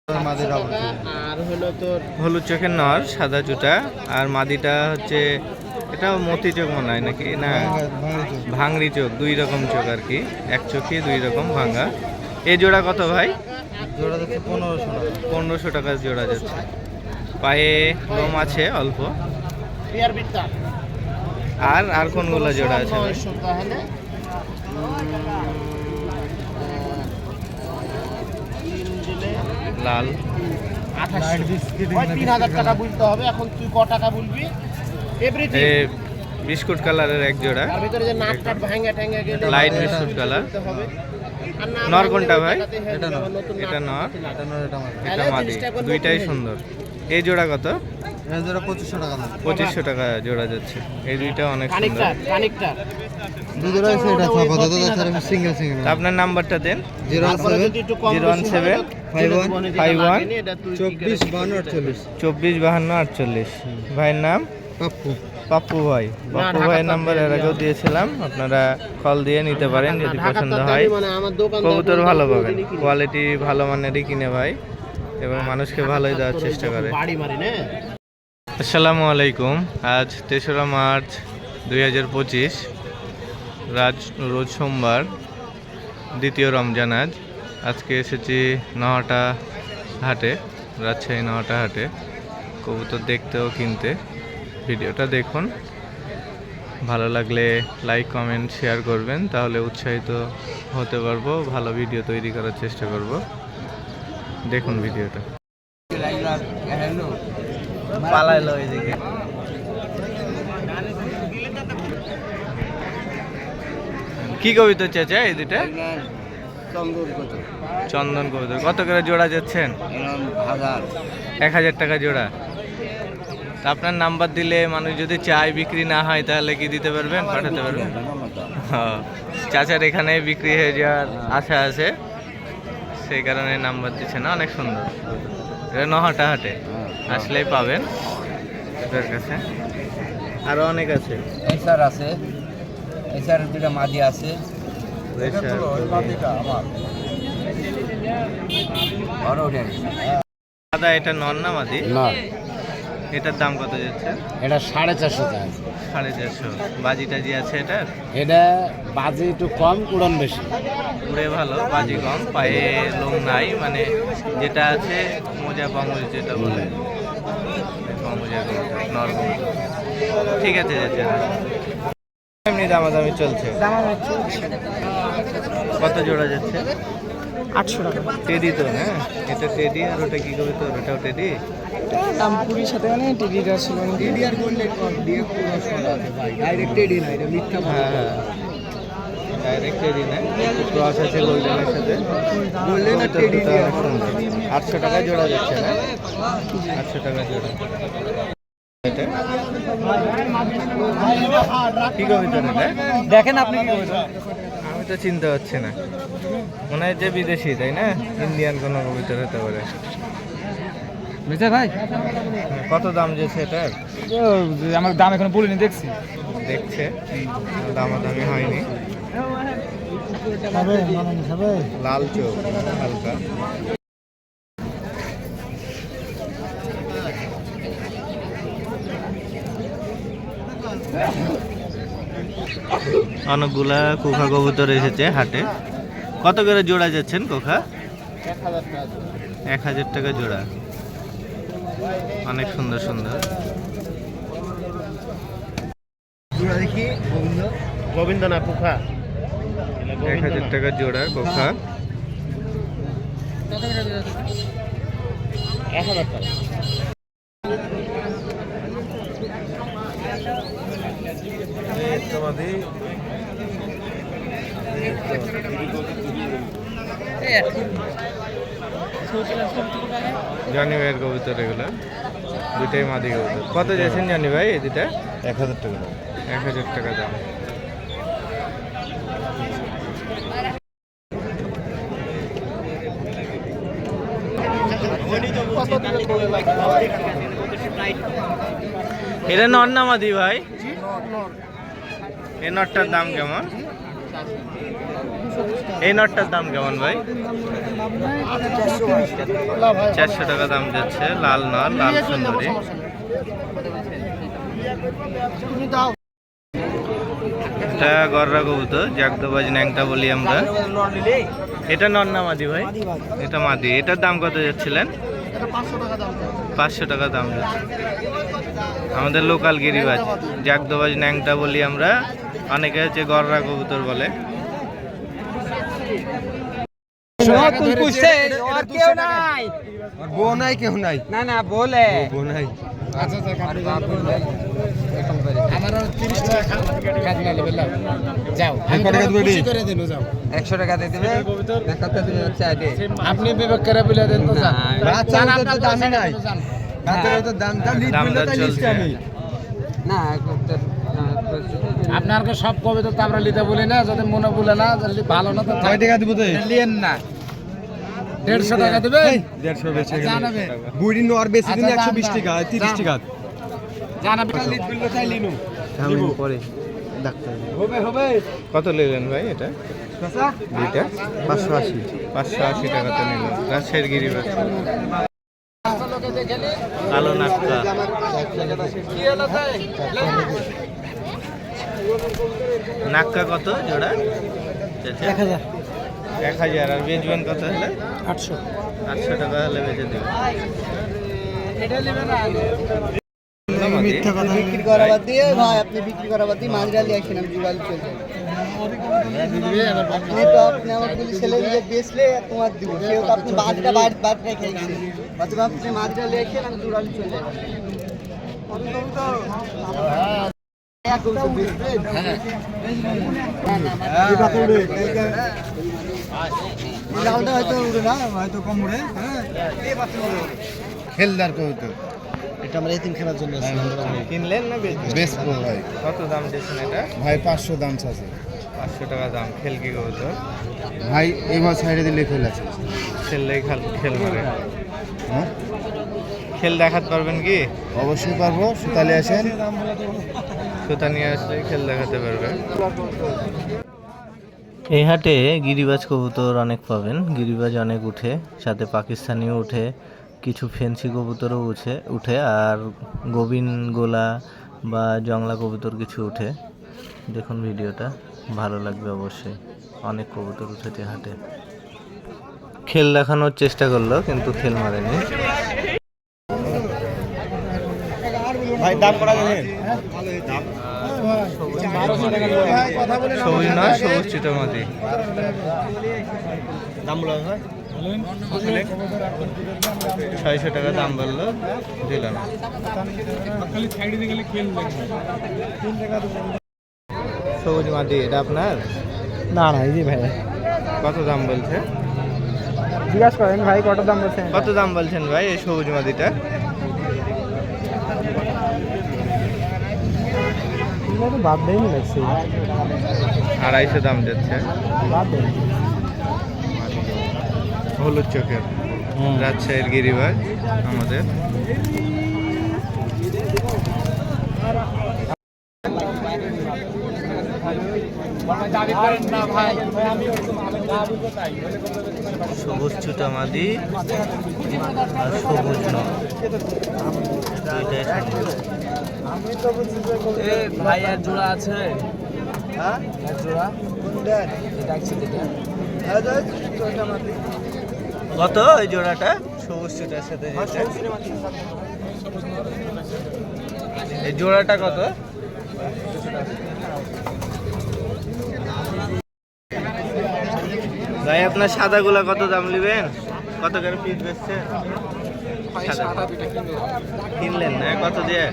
আর হলো তোর হলুদ চোখের নর, সাদা জুটা। আর মাদিটা হচ্ছে এটা মতি চোখ মনে হয় নাকি, না ভাঙড়ি চোখ, দুই রকম চোখ আর কি, এক চোখে দুই রকম ভাঙা। এই জোড়া কত ভাই? জোড়া যাচ্ছে 1500 টাকা জোড়া যাচ্ছে। পায়ে লোম আছে অল্প। আর আর কোনগুলো জোড়া আছে ভাই? লাল 3000 টাকা বলতে হবে। এখন তুই ক টাকা বলবি? বিস্কুট কালারের এক জোড়া, তার ভিতরে যে নাক কাট ভাঙা টাঙ্গা গেলে লাইট বিস্কুট কালার। নর কোনটা ভাই? এটা নর, এটা মাদি, দুইটাই সুন্দর। এই জোড়া কত? এই জোড়া 2500 টাকা দাম। 2500 টাকা জোড়া যাচ্ছে। এই দুইটা অনেক সুন্দর। কানেক্টর দুই জোড়া আছে, এটা আপাতত সিঙ্গেল সিঙ্গেল। আপনার নাম্বারটা দেন। 017 51 24 52 48। ভাইয়ের নাম? পাপ্পু ভাই। পাপ্পু ভাইয়ের নাম্বার এর আগেও দিয়েছিলাম, আপনারা কল দিয়ে নিতে পারেন যদি পছন্দ হয়। কবুতর ভালো পাবেন, কোয়ালিটি ভালো মানেরই কিনে ভাই, এবং মানুষকে ভালোই দেওয়ার চেষ্টা করে। আসসালামু আলাইকুম। আজ 3রা মার্চ 2025, রোজ সোমবার, দ্বিতীয় রমজান। আজকে এসেছি নহাটা হাটে, রাজশাহী নহাটা হাটে, কবুতর দেখতে ও কিনতে। ভিডিওটা দেখুন, ভালো লাগলে লাইক কমেন্ট শেয়ার করবেন, তাহলে উৎসাহিত হতে পারবো, ভালো ভিডিও তৈরি করার চেষ্টা করব। দেখুন ভিডিওটা। পালাইলো এদিকে। কি কবিতা চাচা এই দুটা? চন্দন কবিতা। কত করে জোড়া যাচ্ছেন? 1000 টাকা জোড়া। তা আপনার নাম্বার দিলে মানুষ যদি চায় বিক্রি না হয় তাহলে কি দিতে পারবেন, পাঠাতে পারবেন? হ্যাঁ, চাচার এখানে বিক্রি হয়ে যাওয়ার আশা আছে, সেই কারণে নাম্বার দিচ্ছে না। অনেক সুন্দর। এটা নহাটা হাটে আসলেই পাবেন এদের কাছে। আরো অনেক আছে, এসার আছে, এসার দুটো মাদি আছে। দাদা এটা নর না মাদি? নর। এটার দাম কত যাচ্ছে? এটা 450 টাকা। 450। বাজি টাজি আছে এটা? এটা বাজি একটু কম, উড়ন বেশি। উড়ে ভালো, বাজি কম, পায়ে লোম নাই, মানে যেটা আছে মোজা পামুজ যেটা বলে, পামুজা নর। ঠিক আছে যাচ্ছে। এমনি দামাদামি চলছে। কত জোড়া যাচ্ছে? 800 টাকা। টেডি তো? হ্যাঁ, এটা টেডি। আর ওটা কি কবি? তো ওটাও টেডি। দাম পুরির সাথে মানে টিডিটা ছিল, টিডি আর গোল্ডেন কম দিয়ে পুরো সোনা আছে ভাই। ডাইরেক্ট টেডি না, এটা মিথ্যা বলা। হ্যাঁ, ডাইরেক্ট টেডি না, ক্রস আছে গোল্ডেনের সাথে। গোল্ডেন আর টেডি দিয়ে 800 টাকা জোড়া যাচ্ছে না? 800 টাকা জোড়া। এটা কি কবিতা রে? দেখেন আপনি কি কবিতা? আমি তো চিনতে পারছি না, মনে হয় যে বিদেশি, তাই না? ইন্ডিয়ান কোনো কবিতার হতে পারে। বুঝছে ভাই? কত দাম যেছে এটার? আমার দাম এখন বলিনি, দেখছি। দেখছে, দামাদামি হয়নি। লাল চোখ হালকা। অনেকগুলা কোখা কবুতর এসেছে হাটে। কত করে জোড়া যাচ্ছেন কোখা? 1000 টাকা জোড়া। অনেক সুন্দর সুন্দর। দেখি গোবিন্দ না কোখা? 1000 টাকা জোড়া কোখা। 1000 টাকা। জানি ভাইয়ের কবুতর এগুলো, দুইটাই মাদি কবুতর। কত যাচ্ছেন জানি ভাই এই দুটা? 1000 টাকা। 1000 টাকা দাম। এটা নর না মাদি ভাই? এই নরটার দাম কেমন? এই নটটার দাম কেমন ভাই? 400 টাকা দাম যাচ্ছে। লাল নর, লাল সুন্দরী। এটা গররা কবুতর, জাগদোবাজ ন্যাংটা বলি আমরা। এটা নর না মাদি ভাই? এটা মাদি। এটার দাম কত যাচ্ছিলেন? 500 টাকা দাম যাচ্ছে। আমাদের লোকাল গিরিবাজ, জাগদোবাজ ন্যাংটা বলি আমরা, অনেকে হচ্ছে গররা কবুতর বলে। বউ নাই, কেউ নাই। না না বলে বউ নাই। একশো টাকা দিয়ে দেবে আপনি বিবেক করে বলে দেন তো না, দামই নাই। দামদার চলছে। না আপনাকে সব কবিতা তো আমরা নিতে বলি না, যদি মনে বলে না যদি ভালো না তো কয় টাকা দিব? লিয়েন না, 150 টাকা দেবে। 150 বেশি জানাবে বুড়ি নর বেশি দিন 120 টাকা 30 টাকা জানাবে লিট বিলটা চাই লিনু পরে হবে হবে। কত নিলেন ভাই এটা? দুইটা 580 580 টাকাতে নিল। রাজশাহীর গিরিবাজ, কালো নাক্কা। নাক্কা কত জোড়া? 1000। আর বেচবেন কত হলে? 800 টাকা হলে বেচে দেবেন। বিক্রি করা বাদ দিয়ে ভাই, আপনি বিক্রি করা বাদ দিয়ে মাঝরালি আসেন, আমি জুগালি চলছে। আপনি তো আপনি আমাকে বলি ছেলে দিয়ে বেচলে তোমার দিব, কেউ তো আপনি বাদটা বাদ রেখে গেছে, অথবা আপনি মাঝরালি আসেন, আমি জুগালি চলে যাবো। হয়তো উড়ে না, হয়তো কম উড়ে। খেলদার কবুতর এটা আমরা এতিম খেলার জন্য কিনলেন না বেচবেন? বেচবো ভাই। কত দাম দিয়েছেন এটা? ভাই 500 দাম আছে 500 টাকা দাম। খেল কি কবুতর? ভাই এবার সাইডে দিলে খেল আছে। খেললেই খেল মারে। হ্যাঁ খেল দেখাতে পারবেন কি? অবশ্যই পারবো, সুতালে আসেন। সুতা নিয়ে আসলে খেল দেখাতে পারবে। এই হাটে গিরিবাজ কবুতর অনেক পাবেন। গিরিবাজ অনেক উঠে, সাথে পাকিস্তানিও উঠে, কিছু ফেন্সি কবুতরও উঠে আর গোবিন গোলা বা জংলা কবুতর কিছু উঠে। দেখুন ভিডিওটা, ভালো লাগবে অবশ্যই। অনেক কবুতর উঠেছে হাটে। খেল দেখানোর চেষ্টা করলো কিন্তু খেল মারেনি। ভাই দাম করা যাবে? সবুজ না, সবুজ চিটামাটি। দাম বলা হয় 600 টাকা দাম বললো, দিলাম। সবুজ মাটি এটা আপনার? না না এই যে ভাই কত দাম বলছে? জিজ্ঞাসা করেন ভাই কত দাম বলছেন? কত দাম বলছেন ভাই এই সবুজ মাটিটা? তো বাদ দেয়নি লাগছে, 250 দাম যাচ্ছে। বাদ দেয়নি। হলুদ চোখের রাজশাহীর গিরিবাজ আমাদের। সবুজ চুটামাদি আর সবুজ নয়, দুইটাই সুন্দর। ভাই আর জোড়া আছে? হ্যাঁ জোড়া এটা আছে যেটা কত এই জোড়াটা সবুজ চুটার সাথে যেটা? এই জোড়াটা কত? ভাই আপনার সাদাগুলা কত দাম নেবেন? কত করে পিস বেচছেন? কিনলেন না? কত দিয়ে?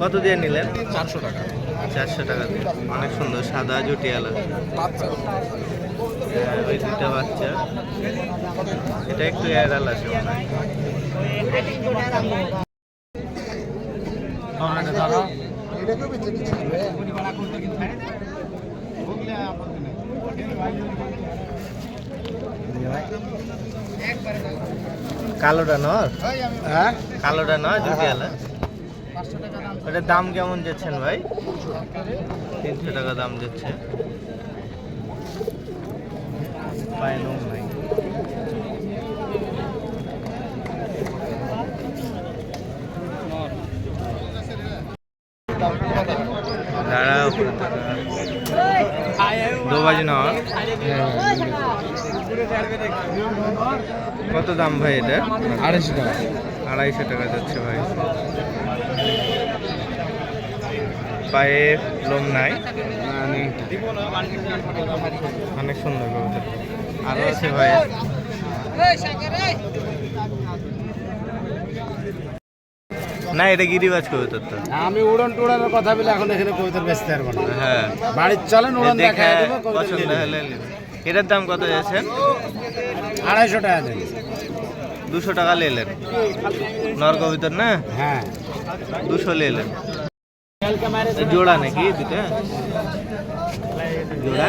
কত দিয়ে নিলেন? 400 টাকা। 400 টাকা দিয়ে। অনেক সুন্দর সাদা জুটিয়ালা। ওই দুটা বাচ্চা, এটা একটু এড়াল আছে মনে হয়। কালোটা নর? হ্যাঁ কালোটা নয় জুটিয়ালা। ওটার দাম কেমন যাচ্ছেন ভাই? 300 টাকা দাম যাচ্ছে। পায়ে লোম নাই। দাঁড়া উপরে থাকা। দো বাজে না, কত দাম ভাই এটা? 250 টাকা। 250 টাকা যাচ্ছে ভাই। পায়ে লোম নাই, অনেক সুন্দর কবুতর। আরো আছে ভাই। না এটা গিরিবাজ কবুতর তো। আমি উড়ন টুড়ানোর কথা বলে এখন এখানে কবুতর বেচতে পারবো না। হ্যাঁ, বাড়ির চলেন উড়ন দেখে দেখায় দেবো, কবুতর পছন্দ নিয়ে হলে নেবেন। এটার দাম কত যাচ্ছেন? 250 টাকা দেন। 200 টাকা নিলেন। নর কবুতর না? হ্যাঁ 200 নিলেন। জোড়া নাকি দুটা? জোড়া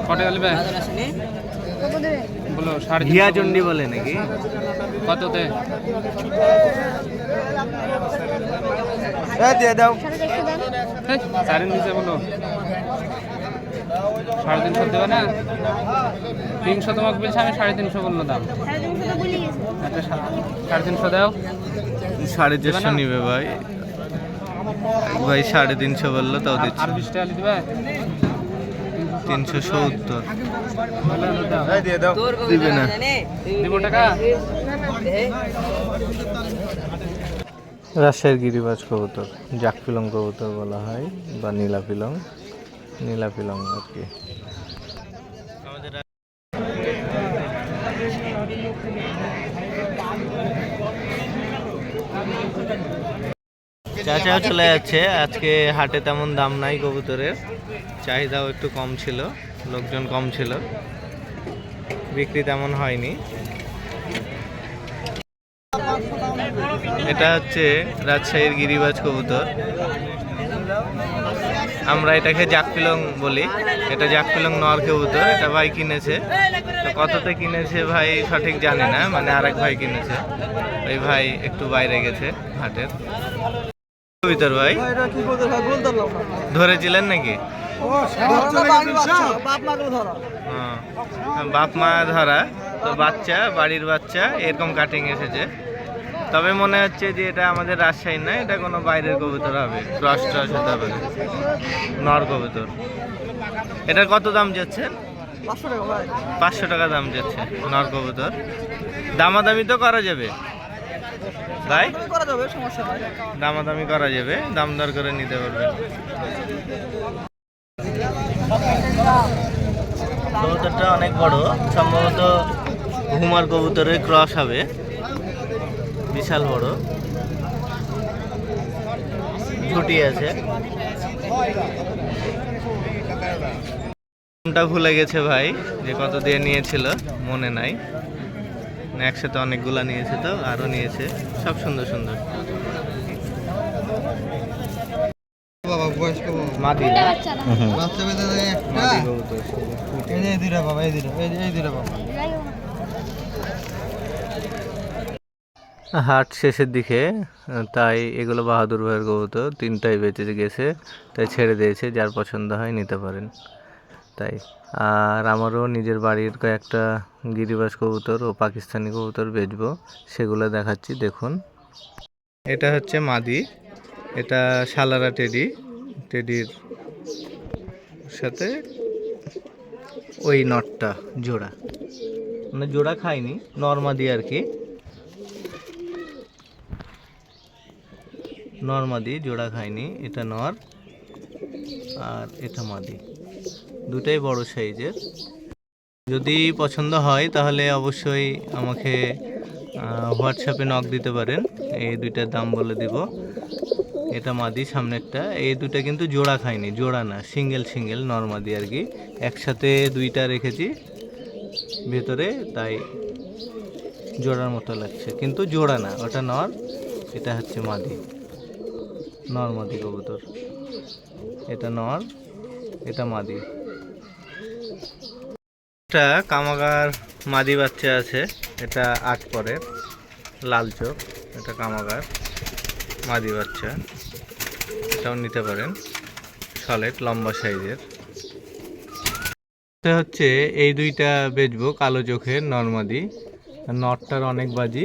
কত বলবে? বলো ঘিয়া চন্ডি বলে নাকি? কততে? দিয়ে দাও। 350 বলো। 350 দেবে না? 300 তোমাকে বলছি, আমি 350 বললো দাম। একটা 350 দাও। 450 নিবে ভাই। ভাই 350 বললো তাও দিচ্ছি। আর 20 টাকা দিবে? 370 দিয়ে দাও। দিবে না। দিব টাকা। রাজশাহীর গিরিবাজ কবুতর, জাক পিলং কবুতর বলা হয় বা নীলা পিলং, নীলা পিলং আর কি। চাচাও চলে যাচ্ছে। আজকে হাটে তেমন দাম নাই কবুতরের, চাহিদাও একটু কম ছিল, লোকজন কম ছিল, বিক্রি তেমন হয়নি। এটা হচ্ছে রাজশাহীর গিরিবাজ কবুতর, আমরা এটাকে জাক পিলং বলি। এটা জাক পিলং নর কবুতর। এটা ভাই কিনেছে, তো কততে কিনেছে ভাই সঠিক জানি না, মানে আরেক ভাই কিনেছে। ওই ভাই একটু বাইরে গেছে হাটের। কবুতর ভাই এটা কি করতে ভাই বলতে পারলাম না। ধরেছিলেন নাকি? বাপ মা করে ধরো। বাপ মা ধরা, তো বাচ্চা, বাড়ির বাচ্চা এরকম কাটিং এসেছে। তবে মনে হচ্ছে যে এটা আমাদের রাজশাহী না, এটা কোনো বাইরের কবুতর হবে, ক্রস ট্রস হতে হবে, নর কবুতর। এটার কত দাম যাচ্ছে? 500 টাকা ভাই। 500 টাকা দাম যাচ্ছে নর কবুতর। দামাদামি তো করা যাবে ভাই? করা যাবে, সমস্যা নাই। দামাদামি করা যাবে, দাম দর করে নিতে পারবেন। কবুতরটা অনেক বড়, সম্ভবত হুমার কবুতরের ক্রস হবে, বিশাল বড়, ঝুটি আছে। দামটা ভুলে গেছে ভাই, যে কত দিয়ে নিয়েছিল মনে নাই। একসাথে অনেকগুলা নিয়েছে, তো আরো নিয়েছে, সব সুন্দর সুন্দর। বাবা বয়স কত? মাদি বাচ্চা বেঁধে দেয় একটা। মাদি কবুতর। এই দুইটা বাবা, এই দুইটা বাবা। হাট শেষের দিকে, তাই এগুলো বাহাদুর ভাইয়ের কবুতর, 3টাই বেঁচে গেছে, তাই ছেড়ে দিয়েছে। যার পছন্দ হয় নিতে পারেন। তাই আর আমারও নিজের বাড়ির কয়েকটা গিরিবাজ কবুতর ও পাকিস্তানি কবুতর বেচবো, সেগুলো দেখাচ্ছি, দেখুন। এটা হচ্ছে মাদি, এটা সালারা টেডি, টেডির সাথে ওই নটটা জোড়া, মানে জোড়া খায়নি, নর্মাদি আর কি, নর মাদি, জোড়া খায়নি। এটা নর আর এটা মাদি, দুটাই বড় সাইজের। যদি পছন্দ হয় তাহলে অবশ্যই আমাকে হোয়াটসঅ্যাপে নক দিতে পারেন, এই দুইটার দাম বলে দিব। এটা মাদি সামনেরটা, এই দুটা কিন্তু জোড়া খায়নি, জোড়া না, সিঙ্গেল সিঙ্গেল নর মাদি আর কি। একসাথে দুইটা রেখেছি ভেতরে, তাই জোড়ার মতো লাগছে, কিন্তু জোড়া না, ওটা নর, এটা হচ্ছে মাদি, নর মাদি কবুতর। এটা নর, এটা মাদি। একটা কামাগার মাদি বাচ্চা আছে, এটা 8 পরের, লাল চোখ, এটা কামাগার মাদি বাচ্চা, এটাও নিতে পারেন, সলিড লম্বা সাইজের। এটা হচ্ছে এই দুইটা বেচবো, কালো চোখের নরমাদি। নটটার অনেক বাজি,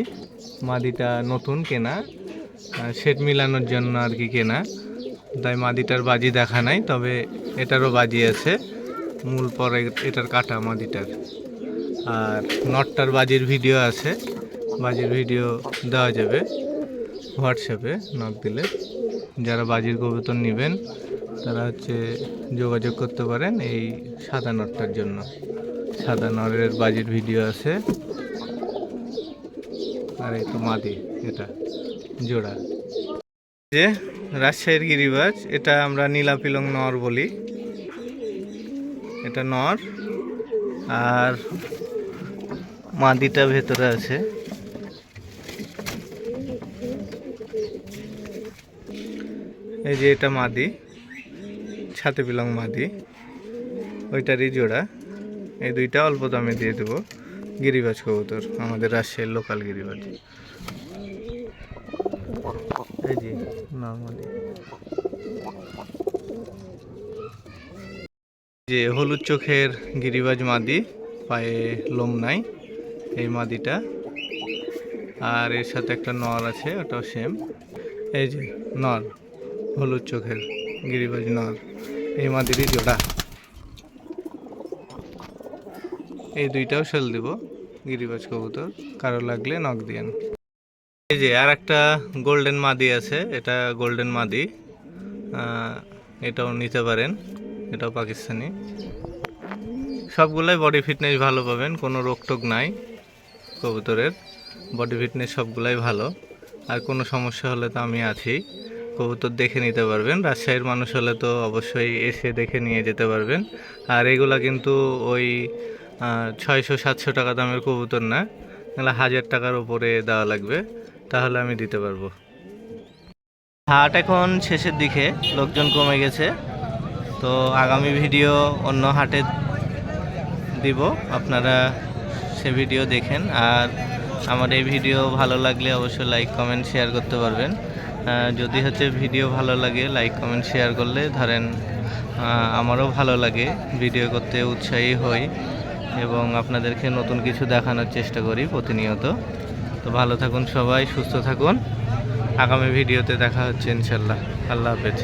মাদিটা নতুন কেনা, সেট মিলানোর জন্য আর কি কেনা, তাই মাদিটার বাজি দেখা নাই, তবে এটারও বাজি আছে। মূল পরে এটার কাটা মাদিটার। আর নটটার বাজির ভিডিও আছে, বাজির ভিডিও দেওয়া যাবে হোয়াটসঅ্যাপে নক দিলে। যারা বাজির কবুতর নেবেন তারা হচ্ছে যোগাযোগ করতে পারেন এই সাদা নটটার জন্য। সাদা নরের বাজির ভিডিও আছে। আর এই তো মাদি, এটা জোড়া। যে রাজশাহীর গিরিবাজ, এটা আমরা নীলাপিলং নর বলি। এটা নর, আর মাদিটা ভেতরে আছে। এই যে এটা মাদি, ছাতে পিলং মাদি, ওইটারই জোড়া। এই দুইটা অল্প দামে দিয়ে দেবো। গিরিবাজ কবুতর, আমাদের রাজশাহীর লোকাল গিরিবাজ। এই যে নরমালি যে হলুদ চোখের গিরিবাজ মাদি, পায়ে লোম নাই এই মাদিটা। আর এর সাথে একটা নর আছে, ওটাও সেম। এই যে নর, হলুদ চোখের গিরিবাজ নর, এই মাদিরই জোড়া। এই দুইটাও সেল দিব গিরিবাজ কবুতর, কারো লাগলে নক দিয়েন। এই যে আর একটা গোল্ডেন মাদি আছে, এটা গোল্ডেন মাদি, এটাও নিতে পারেন, এটাও পাকিস্তানি। সবগুলাই বডি ফিটনেস ভালো পাবেন, কোনো রোগ টোগ নাই কবুতরের। বডি ফিটনেস সবগুলাই ভালো। আর কোনো সমস্যা হলে তো আমি আছি, কবুতর দেখে নিতে পারবেন। রাজশাহীর মানুষ হলে তো অবশ্যই এসে দেখে নিয়ে যেতে পারবেন। আর এগুলা কিন্তু ওই 600-700 টাকা দামের কবুতর না, এগুলো 1000 টাকার উপরে দেওয়া লাগবে, তাহলে আমি দিতে পারবো। হাট এখন শেষের দিকে, লোকজন কমে গেছে, তো আগামী ভিডিও অন্য হাটে দিব, আপনারা সে ভিডিও দেখেন। আর আমার এই ভিডিও ভালো লাগলে অবশ্যই লাইক কমেন্ট শেয়ার করতে পারবেন। যদি হচ্ছে ভিডিও ভালো লাগে, লাইক কমেন্ট শেয়ার করলে ধরেন আমারও ভালো লাগে, ভিডিও করতে উৎসাহী হই এবং আপনাদেরকে নতুন কিছু দেখানোর চেষ্টা করি প্রতিনিয়ত। তো ভালো থাকুন সবাই, সুস্থ থাকুন। আগামী ভিডিওতে দেখা হচ্ছে ইনশাল্লাহ। আল্লাহ হাফেজ।